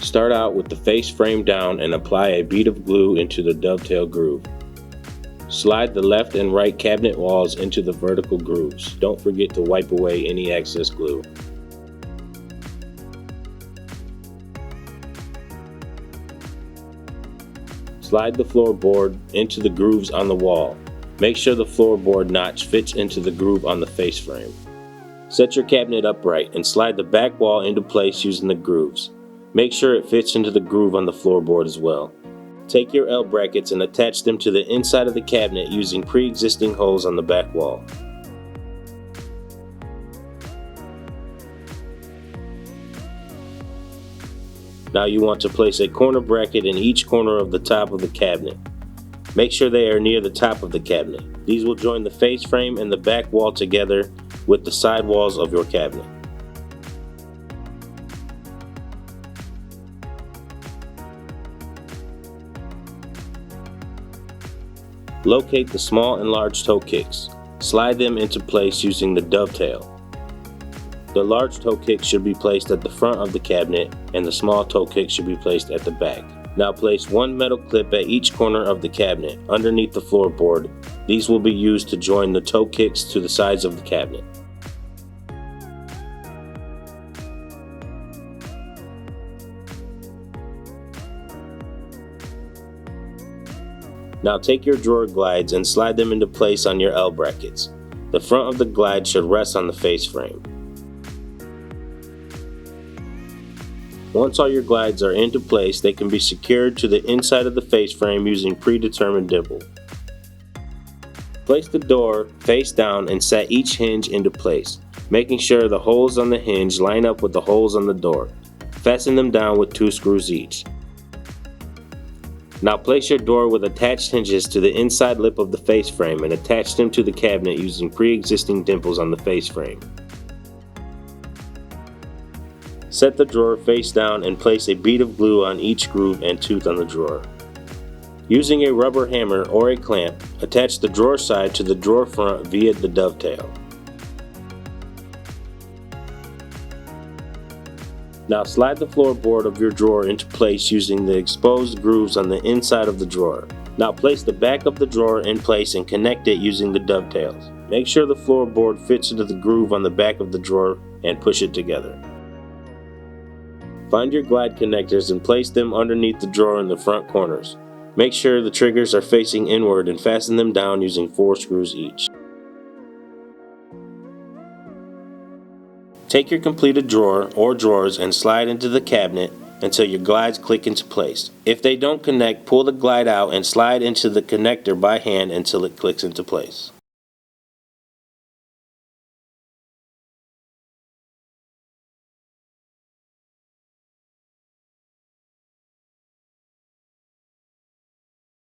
Start out with the face frame down and apply a bead of glue into the dovetail groove. Slide the left and right cabinet walls into the vertical grooves. Don't forget to wipe away any excess glue. Slide the floorboard into the grooves on the wall. Make sure the floorboard notch fits into the groove on the face frame. Set your cabinet upright and slide the back wall into place using the grooves. Make sure it fits into the groove on the floorboard as well. Take your L brackets and attach them to the inside of the cabinet using pre-existing holes on the back wall. Now you want to place a corner bracket in each corner of the top of the cabinet. Make sure they are near the top of the cabinet. These will join the face frame and the back wall together with the side walls of your cabinet. Locate the small and large toe kicks. Slide them into place using the dovetail. The large toe kick should be placed at the front of the cabinet and the small toe kick should be placed at the back. Now place one metal clip at each corner of the cabinet underneath the floorboard. These will be used to join the toe kicks to the sides of the cabinet. Now take your drawer glides and slide them into place on your L brackets. The front of the glide should rest on the face frame. Once all your glides are into place, they can be secured to the inside of the face frame using predetermined dimple. Place the door face down and set each hinge into place, making sure the holes on the hinge line up with the holes on the door. Fasten them down with 2 screws each. Now place your door with attached hinges to the inside lip of the face frame and attach them to the cabinet using pre-existing dimples on the face frame. Set the drawer face down and place a bead of glue on each groove and tooth on the drawer. Using a rubber hammer or a clamp, attach the drawer side to the drawer front via the dovetail. Now slide the floorboard of your drawer into place using the exposed grooves on the inside of the drawer. Now place the back of the drawer in place and connect it using the dovetails. Make sure the floorboard fits into the groove on the back of the drawer and push it together. Find your glide connectors and place them underneath the drawer in the front corners. Make sure the triggers are facing inward and fasten them down using 4 screws each. Take your completed drawer or drawers and slide into the cabinet until your glides click into place. If they don't connect, pull the glide out and slide into the connector by hand until it clicks into place.